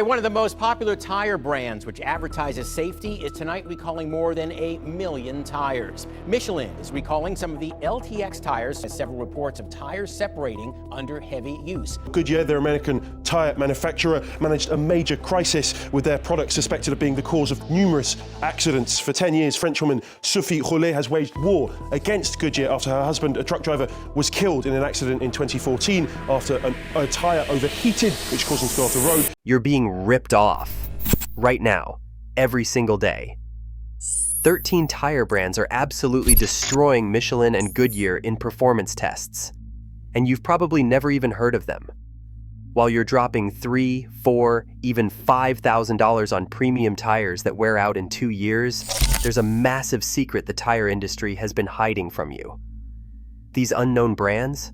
One of the most popular tire brands, which advertises safety, is tonight recalling more than 1 million tires. Michelin is recalling some of the LTX tires, as several reports of tires separating under heavy use. Goodyear, their American tire manufacturer, managed a major crisis with their products suspected of being the cause of numerous accidents. For 10 years, Frenchwoman Sophie Rollet has waged war against Goodyear after her husband, a truck driver, was killed in an accident in 2014 after a tire overheated, which caused him to go off the road. You're being ripped off. Right now, every single day. 13 tire brands are absolutely destroying Michelin and Goodyear in performance tests. And you've probably never even heard of them. While you're dropping $3,000, $4,000, even $5,000 on premium tires that wear out in 2 years, there's a massive secret the tire industry has been hiding from you. These unknown brands,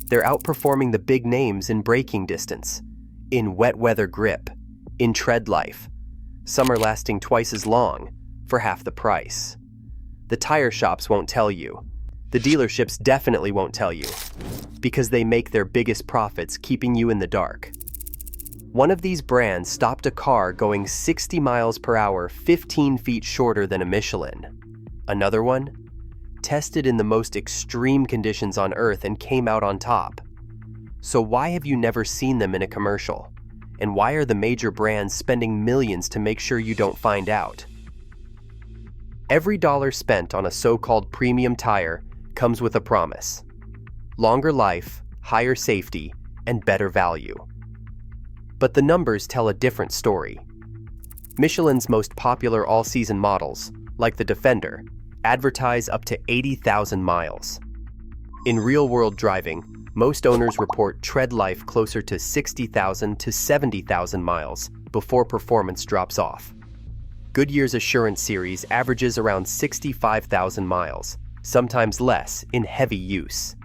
they're outperforming the big names in braking distance, in wet weather grip, in tread life. Some are lasting twice as long for half the price. The tire shops won't tell you. The dealerships definitely won't tell you, because they make their biggest profits keeping you in the dark. One of these brands stopped a car going 60 miles per hour 15 feet shorter than a Michelin. Another one tested in the most extreme conditions on Earth and came out on top. So why have you never seen them in a commercial? And why are the major brands spending millions to make sure you don't find out? Every dollar spent on a so-called premium tire comes with a promise: longer life, higher safety, and better value. But the numbers tell a different story. Michelin's most popular all-season models, like the Defender, advertise up to 80,000 miles. In real-world driving, most owners report tread life closer to 60,000 to 70,000 miles before performance drops off. Goodyear's Assurance series averages around 65,000 miles, sometimes less, in heavy use.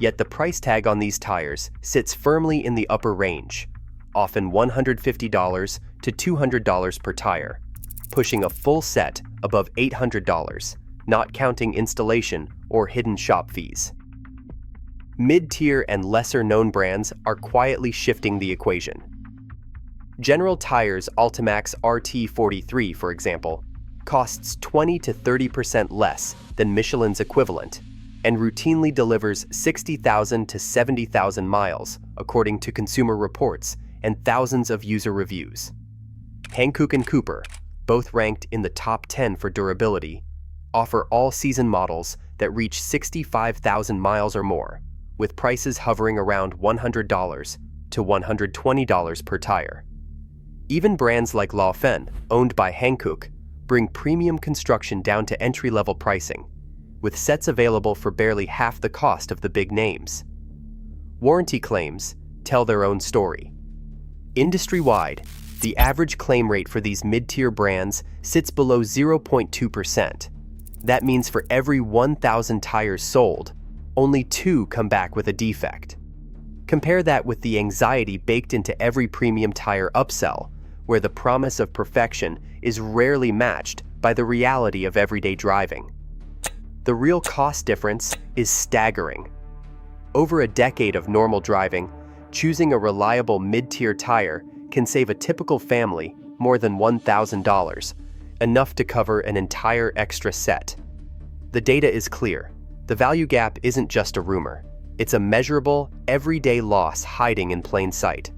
Yet the price tag on these tires sits firmly in the upper range, often $150 to $200 per tire, pushing a full set above $800, not counting installation or hidden shop fees. Mid-tier and lesser-known brands are quietly shifting the equation. General Tire's Ultimax RT43, for example, costs 20 to 30% less than Michelin's equivalent and routinely delivers 60,000 to 70,000 miles, according to Consumer Reports and thousands of user reviews. Hankook and Cooper, both ranked in the top 10 for durability, offer all-season models that reach 65,000 miles or more, with prices hovering around $100 to $120 per tire. Even brands like Laufenn, owned by Hankook, bring premium construction down to entry-level pricing, with sets available for barely half the cost of the big names. Warranty claims tell their own story. Industry-wide, the average claim rate for these mid-tier brands sits below 0.2%. That means for every 1,000 tires sold, only 2 come back with a defect. Compare that with the anxiety baked into every premium tire upsell, where the promise of perfection is rarely matched by the reality of everyday driving. The real cost difference is staggering. Over a decade of normal driving, choosing a reliable mid-tier tire can save a typical family more than $1,000, enough to cover an entire extra set. The data is clear. The value gap isn't just a rumor. It's a measurable, everyday loss hiding in plain sight.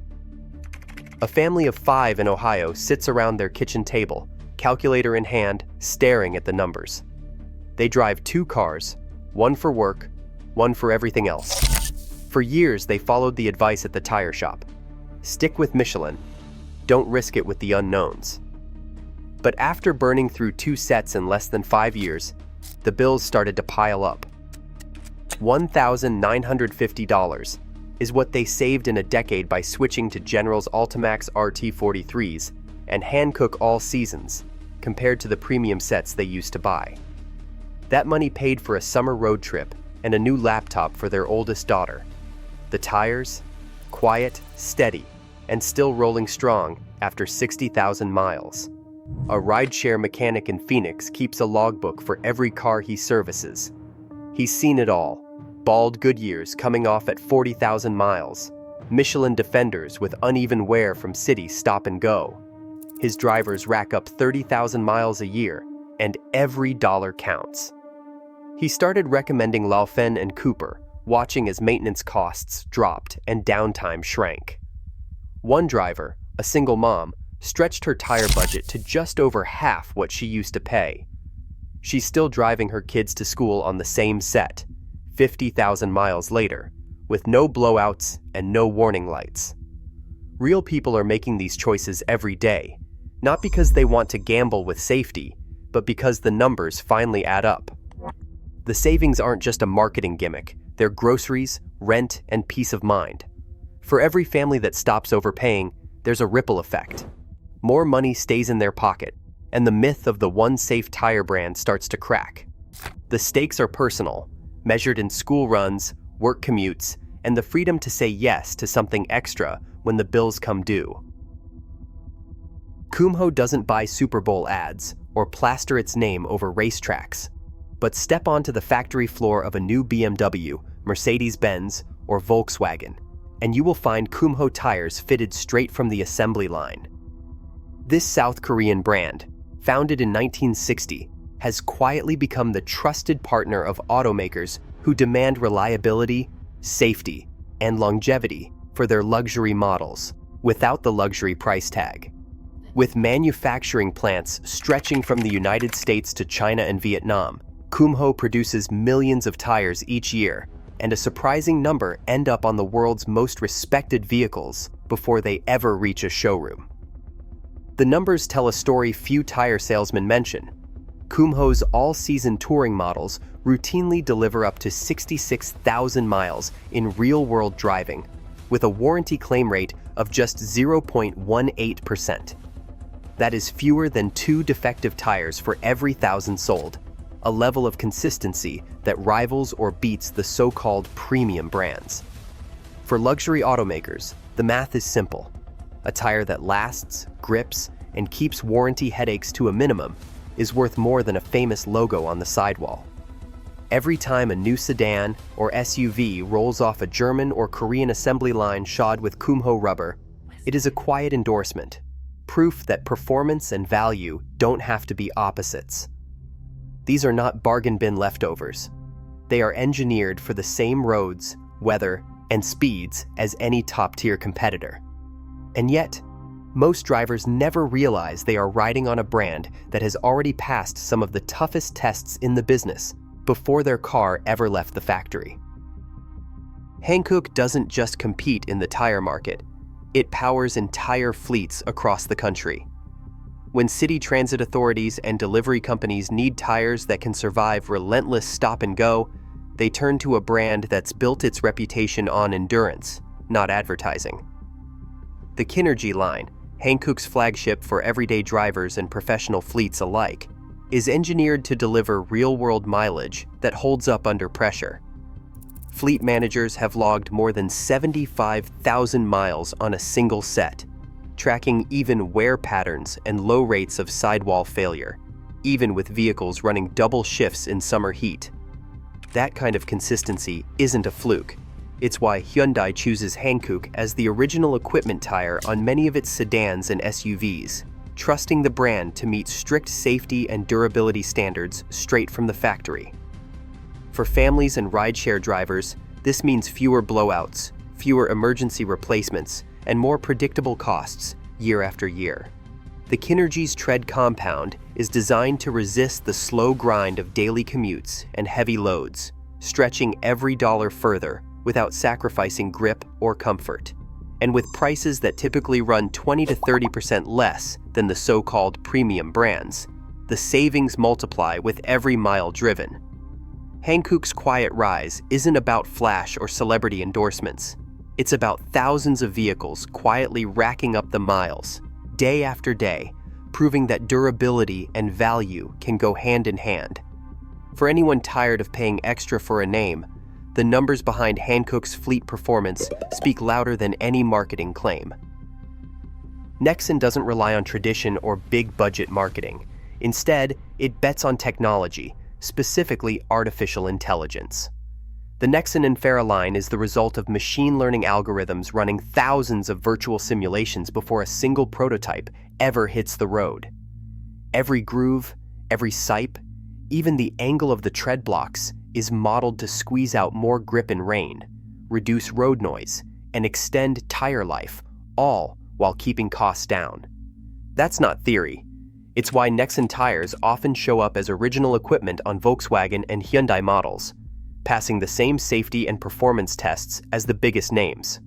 A family of 5 in Ohio sits around their kitchen table, calculator in hand, staring at the numbers. They drive 2 cars, one for work, one for everything else. For years, they followed the advice at the tire shop. Stick with Michelin. Don't risk it with the unknowns. But after burning through 2 sets in less than 5 years, the bills started to pile up. $1,950 is what they saved in a decade by switching to General's Ultimax RT43s and Hankook All Seasons, compared to the premium sets they used to buy. That money paid for a summer road trip and a new laptop for their oldest daughter. The tires? Quiet, steady, and still rolling strong after 60,000 miles. A rideshare mechanic in Phoenix keeps a logbook for every car he services. He's seen it all. Bald Goodyears coming off at 40,000 miles, Michelin Defenders with uneven wear from city stop and go. His drivers rack up 30,000 miles a year, and every dollar counts. He started recommending Laufenn and Cooper, watching as maintenance costs dropped and downtime shrank. One driver, a single mom, stretched her tire budget to just over half what she used to pay. She's still driving her kids to school on the same set, 50,000 miles later, with no blowouts and no warning lights. Real people are making these choices every day, not because they want to gamble with safety, but because the numbers finally add up. The savings aren't just a marketing gimmick, they're groceries, rent, and peace of mind. For every family that stops overpaying, there's a ripple effect. More money stays in their pocket, and the myth of the one safe tire brand starts to crack. The stakes are personal, measured in school runs, work commutes, and the freedom to say yes to something extra when the bills come due. Kumho doesn't buy Super Bowl ads or plaster its name over racetracks, but step onto the factory floor of a new BMW, Mercedes-Benz, or Volkswagen, and you will find Kumho tires fitted straight from the assembly line. This South Korean brand, founded in 1960, has quietly become the trusted partner of automakers who demand reliability, safety, and longevity for their luxury models, without the luxury price tag. With manufacturing plants stretching from the United States to China and Vietnam, Kumho produces millions of tires each year, and a surprising number end up on the world's most respected vehicles before they ever reach a showroom. The numbers tell a story few tire salesmen mention. Kumho's all-season touring models routinely deliver up to 66,000 miles in real-world driving, with a warranty claim rate of just 0.18%. That is fewer than 2 defective tires for every 1,000 sold, a level of consistency that rivals or beats the so-called premium brands. For luxury automakers, the math is simple. A tire that lasts, grips, and keeps warranty headaches to a minimum is worth more than a famous logo on the sidewall. Every time a new sedan or SUV rolls off a German or Korean assembly line shod with Kumho rubber, it is a quiet endorsement, proof that performance and value don't have to be opposites. These are not bargain bin leftovers. They are engineered for the same roads, weather, and speeds as any top-tier competitor. And yet, most drivers never realize they are riding on a brand that has already passed some of the toughest tests in the business before their car ever left the factory. Hankook doesn't just compete in the tire market, it powers entire fleets across the country. When city transit authorities and delivery companies need tires that can survive relentless stop and go, they turn to a brand that's built its reputation on endurance, not advertising. The Kinergy line, Hankook's flagship for everyday drivers and professional fleets alike, is engineered to deliver real-world mileage that holds up under pressure. Fleet managers have logged more than 75,000 miles on a single set, tracking even wear patterns and low rates of sidewall failure, even with vehicles running double shifts in summer heat. That kind of consistency isn't a fluke. It's why Hyundai chooses Hankook as the original equipment tire on many of its sedans and SUVs, trusting the brand to meet strict safety and durability standards straight from the factory. For families and rideshare drivers, this means fewer blowouts, fewer emergency replacements, and more predictable costs year after year. The Kinergy's tread compound is designed to resist the slow grind of daily commutes and heavy loads, stretching every dollar further without sacrificing grip or comfort. And with prices that typically run 20 to 30% less than the so-called premium brands, the savings multiply with every mile driven. Hankook's quiet rise isn't about flash or celebrity endorsements. It's about thousands of vehicles quietly racking up the miles, day after day, proving that durability and value can go hand in hand. For anyone tired of paying extra for a name, the numbers behind Hankook's fleet performance speak louder than any marketing claim. Nexen doesn't rely on tradition or big-budget marketing. Instead, it bets on technology, specifically artificial intelligence. The Nexen and line is the result of machine learning algorithms running thousands of virtual simulations before a single prototype ever hits the road. Every groove, every sipe, even the angle of the tread blocks is modeled to squeeze out more grip in rain, reduce road noise, and extend tire life, all while keeping costs down. That's not theory. It's why Nexen tires often show up as original equipment on Volkswagen and Hyundai models, passing the same safety and performance tests as the biggest names.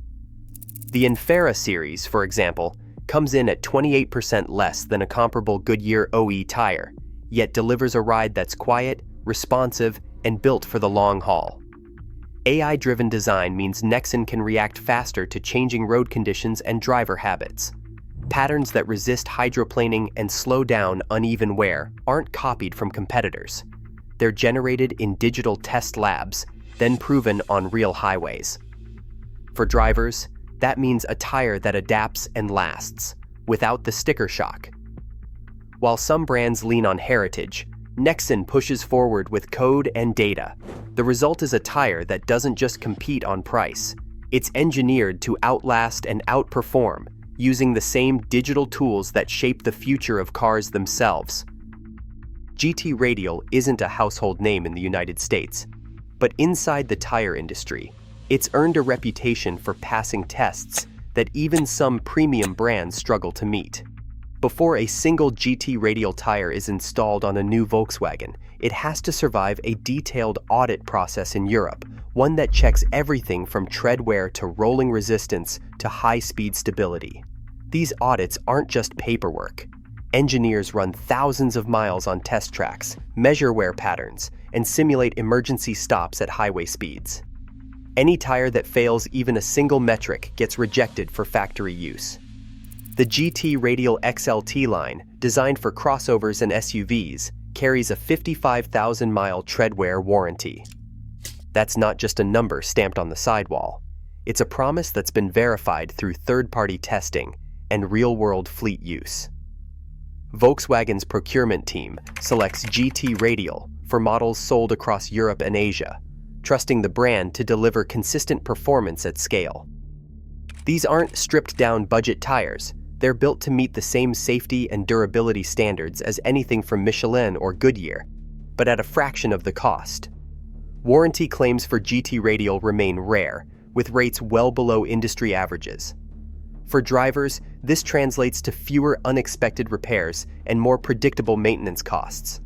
The Infera series, for example, comes in at 28% less than a comparable Goodyear OE tire, yet delivers a ride that's quiet, responsive, and built for the long haul. AI-driven design means Nexen can react faster to changing road conditions and driver habits. Patterns that resist hydroplaning and slow down uneven wear aren't copied from competitors. They're generated in digital test labs, then proven on real highways. For drivers, that means a tire that adapts and lasts, without the sticker shock. While some brands lean on heritage, Nexen pushes forward with code and data. The result is a tire that doesn't just compete on price. It's engineered to outlast and outperform, using the same digital tools that shape the future of cars themselves. GT Radial isn't a household name in the United States, but inside the tire industry, it's earned a reputation for passing tests that even some premium brands struggle to meet. Before a single GT Radial tire is installed on a new Volkswagen, it has to survive a detailed audit process in Europe, one that checks everything from tread wear to rolling resistance to high-speed stability. These audits aren't just paperwork. Engineers run thousands of miles on test tracks, measure wear patterns, and simulate emergency stops at highway speeds. Any tire that fails even a single metric gets rejected for factory use. The GT Radial XLT line, designed for crossovers and SUVs, carries a 55,000-mile tread wear warranty. That's not just a number stamped on the sidewall. It's a promise that's been verified through third-party testing and real-world fleet use. Volkswagen's procurement team selects GT Radial for models sold across Europe and Asia, trusting the brand to deliver consistent performance at scale. These aren't stripped-down budget tires. They're built to meet the same safety and durability standards as anything from Michelin or Goodyear, but at a fraction of the cost. Warranty claims for GT Radial remain rare, with rates well below industry averages. For drivers, this translates to fewer unexpected repairs and more predictable maintenance costs.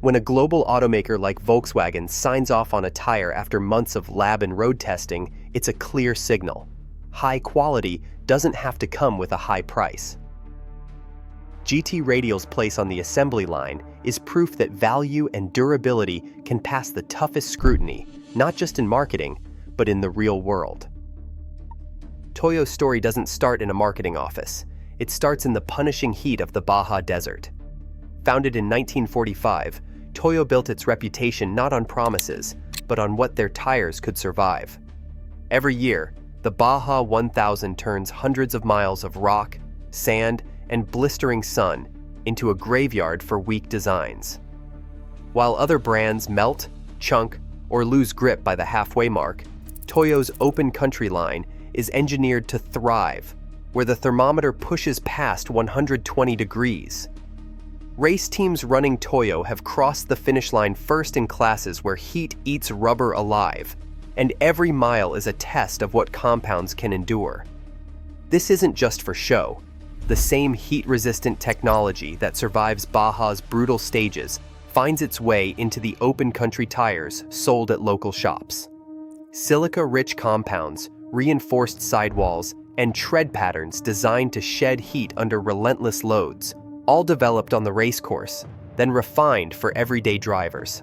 When a global automaker like Volkswagen signs off on a tire after months of lab and road testing, it's a clear signal. High quality doesn't have to come with a high price. GT Radial's place on the assembly line is proof that value and durability can pass the toughest scrutiny, not just in marketing, but in the real world. Toyo's story doesn't start in a marketing office. It starts in the punishing heat of the Baja Desert. Founded in 1945, Toyo built its reputation not on promises, but on what their tires could survive. Every year, the Baja 1000 turns hundreds of miles of rock, sand, and blistering sun into a graveyard for weak designs. While other brands melt, chunk, or lose grip by the halfway mark, Toyo's open country line is engineered to thrive, where the thermometer pushes past 120 degrees. Race teams running Toyo have crossed the finish line first in classes where heat eats rubber alive, and every mile is a test of what compounds can endure. This isn't just for show. The same heat-resistant technology that survives Baja's brutal stages finds its way into the open country tires sold at local shops. Silica-rich compounds, reinforced sidewalls, and tread patterns designed to shed heat under relentless loads, all developed on the race course, then refined for everyday drivers.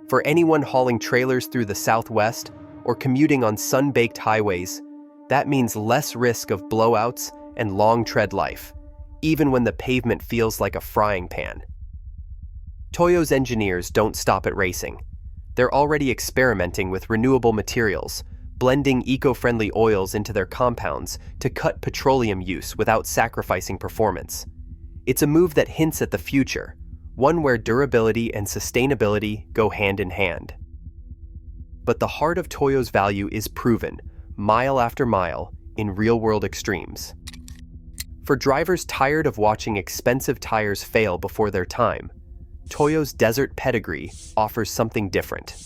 For anyone hauling trailers through the Southwest or commuting on sun-baked highways, that means less risk of blowouts and long tread life, even when the pavement feels like a frying pan. Toyo's engineers don't stop at racing. They're already experimenting with renewable materials, blending eco-friendly oils into their compounds to cut petroleum use without sacrificing performance. It's a move that hints at the future, one where durability and sustainability go hand in hand. But the heart of Toyo's value is proven, mile after mile, in real-world extremes. For drivers tired of watching expensive tires fail before their time, Toyo's desert pedigree offers something different.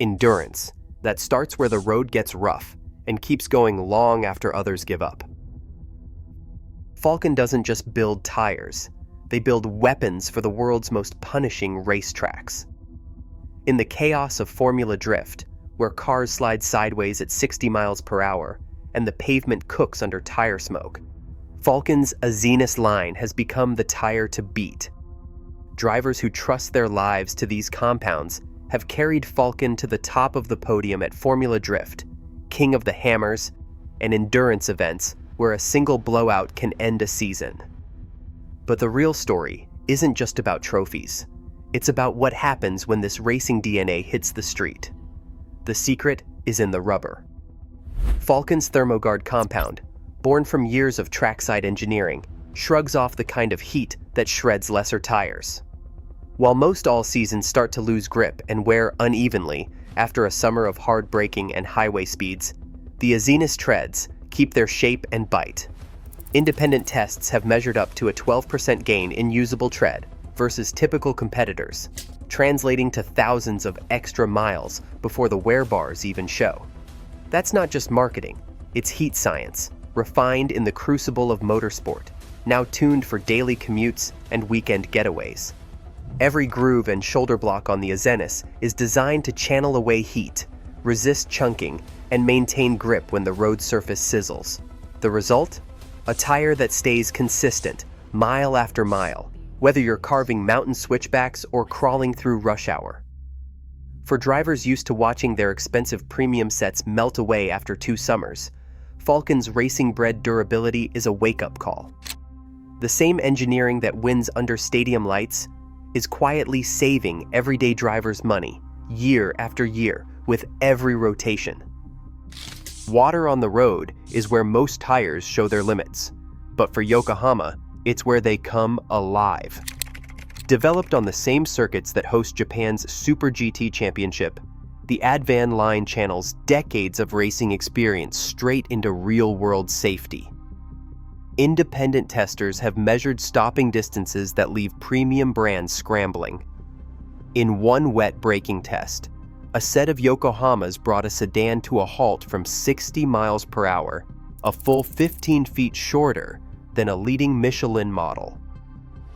Endurance that starts where the road gets rough and keeps going long after others give up. Falken doesn't just build tires, they build weapons for the world's most punishing racetracks. In the chaos of Formula Drift, where cars slide sideways at 60 miles per hour and the pavement cooks under tire smoke, Falken's Azenis line has become the tire to beat. Drivers who trust their lives to these compounds have carried Falken to the top of the podium at Formula Drift, King of the Hammers, and endurance events where a single blowout can end a season. But the real story isn't just about trophies. It's about what happens when this racing DNA hits the street. The secret is in the rubber. Falken's ThermoGuard compound, born from years of trackside engineering, shrugs off the kind of heat that shreds lesser tires. While most all-seasons start to lose grip and wear unevenly after a summer of hard braking and highway speeds, the Azenis treads keep their shape and bite. Independent tests have measured up to a 12% gain in usable tread versus typical competitors, translating to thousands of extra miles before the wear bars even show. That's not just marketing, it's heat science, refined in the crucible of motorsport, now tuned for daily commutes and weekend getaways. Every groove and shoulder block on the Azenis is designed to channel away heat, resist chunking, and maintain grip when the road surface sizzles. The result? A tire that stays consistent, mile after mile, whether you're carving mountain switchbacks or crawling through rush hour. For drivers used to watching their expensive premium sets melt away after 2 summers, Falken's racing-bred durability is a wake-up call. The same engineering that wins under stadium lights is quietly saving everyday drivers money, year after year, with every rotation. Water on the road is where most tires show their limits, but for Yokohama, it's where they come alive. Developed on the same circuits that host Japan's Super GT Championship, the Advan line channels decades of racing experience straight into real-world safety. Independent testers have measured stopping distances that leave premium brands scrambling. In one wet braking test, a set of Yokohamas brought a sedan to a halt from 60 miles per hour, a full 15 feet shorter than a leading Michelin model.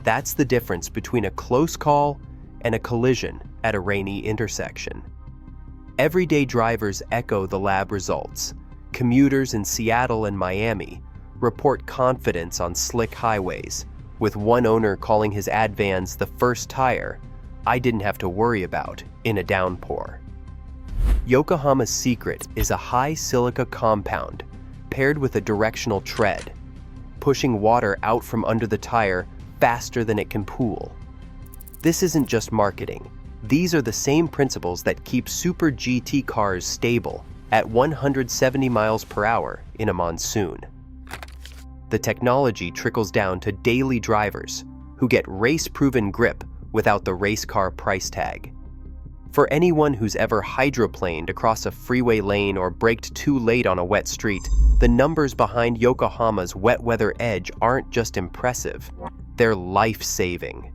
That's the difference between a close call and a collision at a rainy intersection. Everyday drivers echo the lab results. Commuters in Seattle and Miami report confidence on slick highways, with one owner calling his Advans the first tire I didn't have to worry about in a downpour. Yokohama's secret is a high silica compound paired with a directional tread, pushing water out from under the tire faster than it can pool. This isn't just marketing. These are the same principles that keep Super GT cars stable at 170 miles per hour in a monsoon. The technology trickles down to daily drivers who get race-proven grip without the race car price tag. For anyone who's ever hydroplaned across a freeway lane or braked too late on a wet street, the numbers behind Yokohama's wet weather edge aren't just impressive, they're life-saving.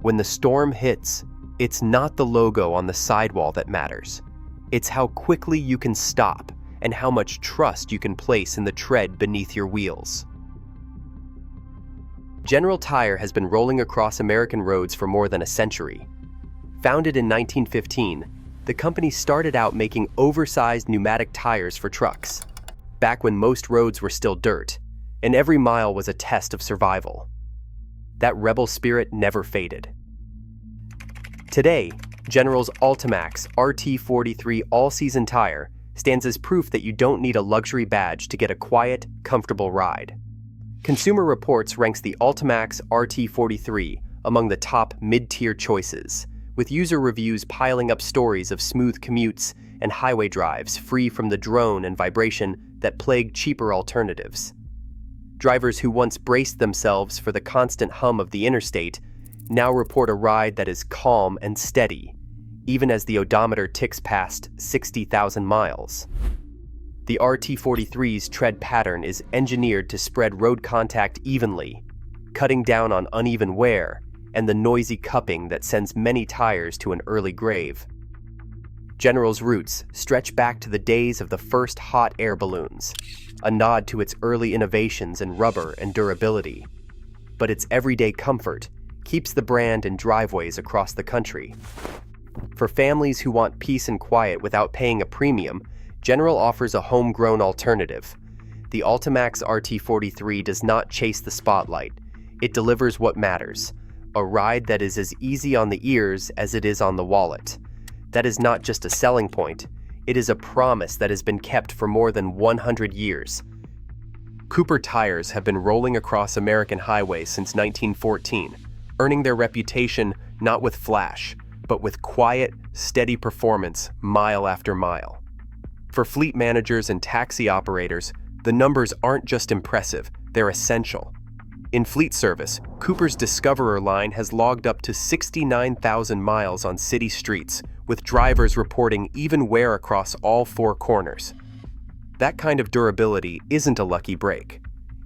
When the storm hits, it's not the logo on the sidewall that matters. It's how quickly you can stop and how much trust you can place in the tread beneath your wheels. General Tire has been rolling across American roads for more than a century. Founded in 1915, the company started out making oversized pneumatic tires for trucks, back when most roads were still dirt, and every mile was a test of survival. That rebel spirit never faded. Today, General's Ultimax RT43 all-season tire stands as proof that you don't need a luxury badge to get a quiet, comfortable ride. Consumer Reports ranks the Ultimax RT43 among the top mid-tier choices, with user reviews piling up stories of smooth commutes and highway drives free from the drone and vibration that plague cheaper alternatives. Drivers who once braced themselves for the constant hum of the interstate now report a ride that is calm and steady, even as the odometer ticks past 60,000 miles. The RT43's tread pattern is engineered to spread road contact evenly, cutting down on uneven wear and the noisy cupping that sends many tires to an early grave. General's roots stretch back to the days of the first hot air balloons, a nod to its early innovations in rubber and durability. But its everyday comfort keeps the brand in driveways across the country. For families who want peace and quiet without paying a premium, General offers a homegrown alternative. The Ultimax RT43 does not chase the spotlight. It delivers what matters, a ride that is as easy on the ears as it is on the wallet. That is not just a selling point, it is a promise that has been kept for more than 100 years. Cooper tires have been rolling across American highways since 1914, earning their reputation not with flash, but with quiet, steady performance mile after mile. For fleet managers and taxi operators, the numbers aren't just impressive, they're essential. In fleet service, Cooper's Discoverer line has logged up to 69,000 miles on city streets, with drivers reporting even wear across all four corners. That kind of durability isn't a lucky break.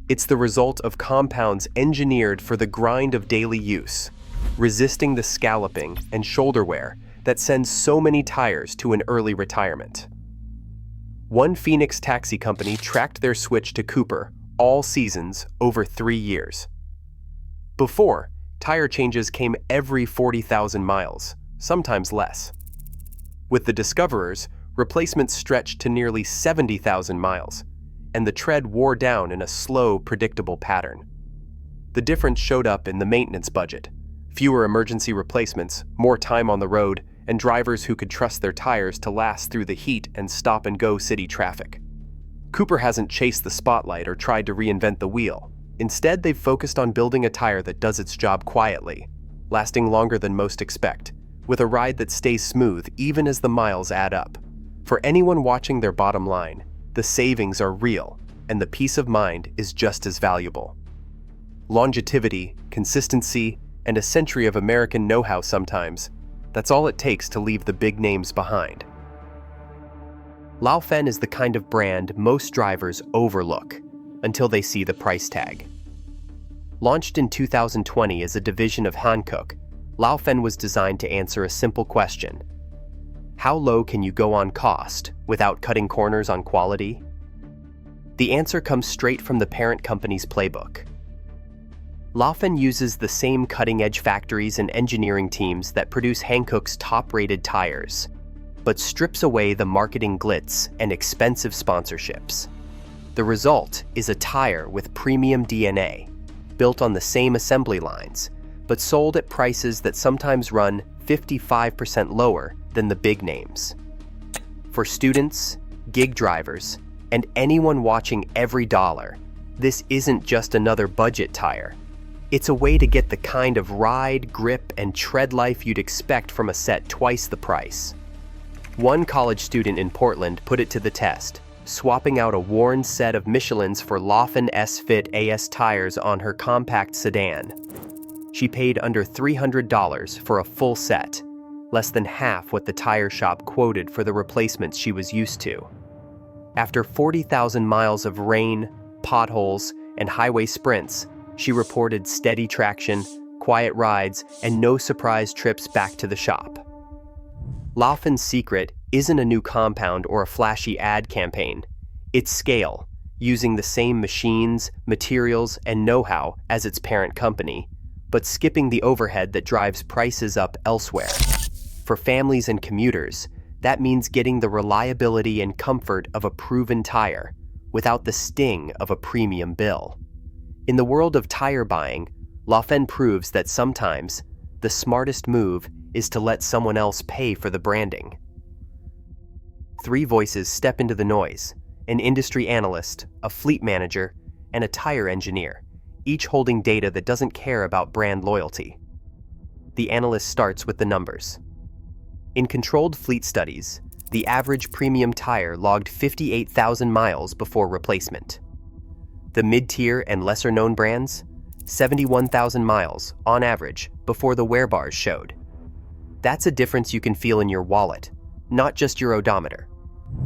It's the result of compounds engineered for the grind of daily use, resisting the scalloping and shoulder wear that sends so many tires to an early retirement. One Phoenix taxi company tracked their switch to Cooper all seasons over 3 years. Before, tire changes came every 40,000 miles, sometimes less. With the Discoverers, replacements stretched to nearly 70,000 miles, and the tread wore down in a slow, predictable pattern. The difference showed up in the maintenance budget: fewer emergency replacements, more time on the road, and drivers who could trust their tires to last through the heat and stop-and-go city traffic. Cooper hasn't chased the spotlight or tried to reinvent the wheel. Instead, they've focused on building a tire that does its job quietly, lasting longer than most expect, with a ride that stays smooth even as the miles add up. For anyone watching their bottom line, the savings are real, and the peace of mind is just as valuable. Longevity, consistency, and a century of American know-how sometimes, that's all it takes to leave the big names behind. Laufenn is the kind of brand most drivers overlook until they see the price tag. Launched in 2020 as a division of Hankook, Laufenn was designed to answer a simple question: how low can you go on cost without cutting corners on quality? The answer comes straight from the parent company's playbook. Laufenn uses the same cutting-edge factories and engineering teams that produce Hankook's top-rated tires, but strips away the marketing glitz and expensive sponsorships. The result is a tire with premium DNA, built on the same assembly lines, but sold at prices that sometimes run 55% lower than the big names. For students, gig drivers, and anyone watching every dollar, this isn't just another budget tire. It's a way to get the kind of ride, grip, and tread life you'd expect from a set twice the price. One college student in Portland put it to the test, swapping out a worn set of Michelin's for Laufenn S-Fit AS tires on her compact sedan. She paid under $300 for a full set, less than half what the tire shop quoted for the replacements she was used to. After 40,000 miles of rain, potholes, and highway sprints, she reported steady traction, quiet rides, and no surprise trips back to the shop. Laufenn's secret isn't a new compound or a flashy ad campaign. It's scale, using the same machines, materials, and know-how as its parent company, but skipping the overhead that drives prices up elsewhere. For families and commuters, that means getting the reliability and comfort of a proven tire without the sting of a premium bill. In the world of tire buying, Laufenn proves that sometimes the smartest move is to let someone else pay for the branding. Three voices step into the noise: an industry analyst, a fleet manager, and a tire engineer, each holding data that doesn't care about brand loyalty. The analyst starts with the numbers. In controlled fleet studies, the average premium tire logged 58,000 miles before replacement. The mid-tier and lesser-known brands, 71,000 miles, on average, before the wear bars showed. That's a difference you can feel in your wallet, not just your odometer.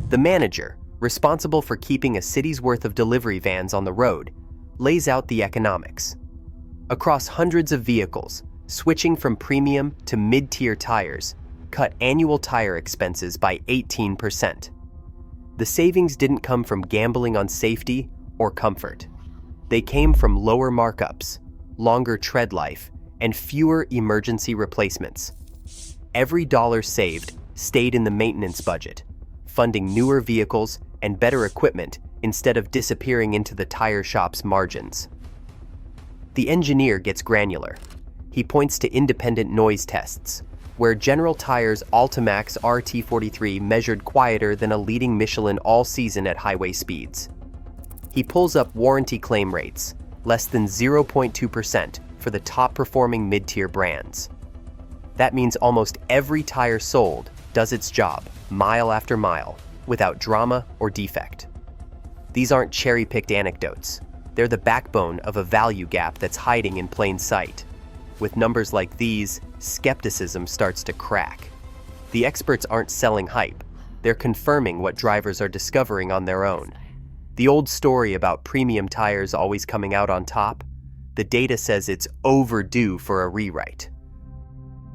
The manager, responsible for keeping a city's worth of delivery vans on the road, lays out the economics. Across hundreds of vehicles, switching from premium to mid-tier tires cut annual tire expenses by 18%. The savings didn't come from gambling on safety or comfort. They came from lower markups, longer tread life, and fewer emergency replacements. Every dollar saved stayed in the maintenance budget, funding newer vehicles and better equipment instead of disappearing into the tire shop's margins. The engineer gets granular. He points to independent noise tests, where General Tire's Ultimax RT43 measured quieter than a leading Michelin all season at highway speeds. He pulls up warranty claim rates, less than 0.2% for the top-performing mid-tier brands. That means almost every tire sold does its job, mile after mile, without drama or defect. These aren't cherry-picked anecdotes. They're the backbone of a value gap that's hiding in plain sight. With numbers like these, skepticism starts to crack. The experts aren't selling hype. They're confirming what drivers are discovering on their own. The old story about premium tires always coming out on top, the data says it's overdue for a rewrite.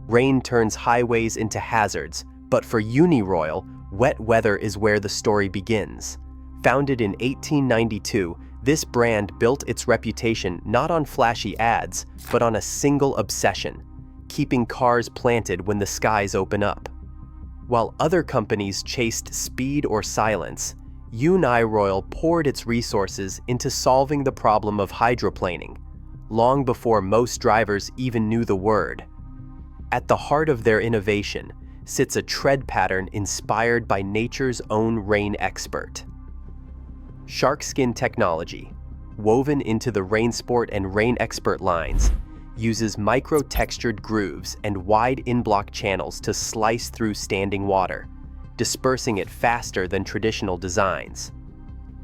Rain turns highways into hazards, but for Uniroyal, wet weather is where the story begins. Founded in 1892, this brand built its reputation not on flashy ads, but on a single obsession: keeping cars planted when the skies open up. While other companies chased speed or silence, Uniroyal poured its resources into solving the problem of hydroplaning, long before most drivers even knew the word. At the heart of their innovation sits a tread pattern inspired by nature's own rain expert. Shark skin technology, woven into the Rain Sport and Rain Expert lines, uses micro-textured grooves and wide in-block channels to slice through standing water, dispersing it faster than traditional designs.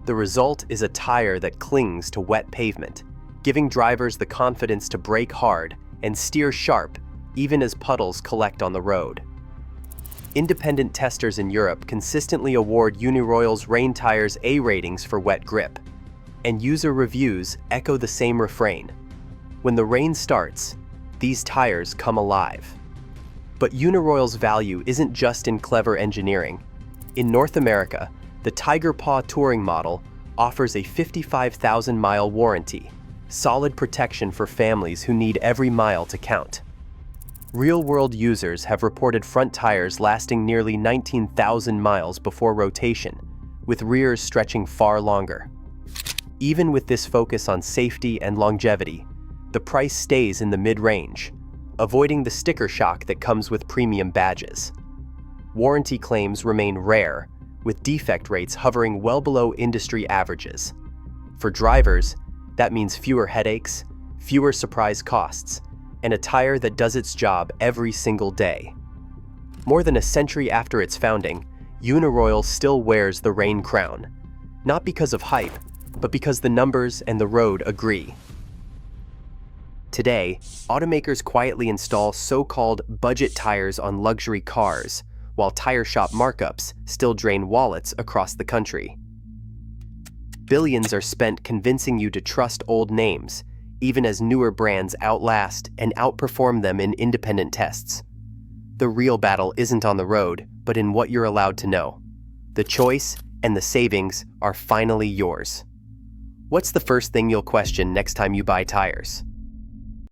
The result is a tire that clings to wet pavement, giving drivers the confidence to brake hard and steer sharp even as puddles collect on the road. Independent testers in Europe consistently award Uniroyal's rain tires A ratings for wet grip, and user reviews echo the same refrain. When the rain starts, these tires come alive. But Uniroyal's value isn't just in clever engineering. In North America, the Tiger Paw Touring model offers a 55,000-mile warranty, solid protection for families who need every mile to count. Real-world users have reported front tires lasting nearly 19,000 miles before rotation, with rears stretching far longer. Even with this focus on safety and longevity, the price stays in the mid-range, avoiding the sticker shock that comes with premium badges. Warranty claims remain rare, with defect rates hovering well below industry averages. For drivers, that means fewer headaches, fewer surprise costs, and a tire that does its job every single day. More than a century after its founding, Uniroyal still wears the rain crown, not because of hype, but because the numbers and the road agree. Today, automakers quietly install so-called budget tires on luxury cars, while tire shop markups still drain wallets across the country. Billions are spent convincing you to trust old names, even as newer brands outlast and outperform them in independent tests. The real battle isn't on the road, but in what you're allowed to know. The choice and the savings are finally yours. What's the first thing you'll question next time you buy tires?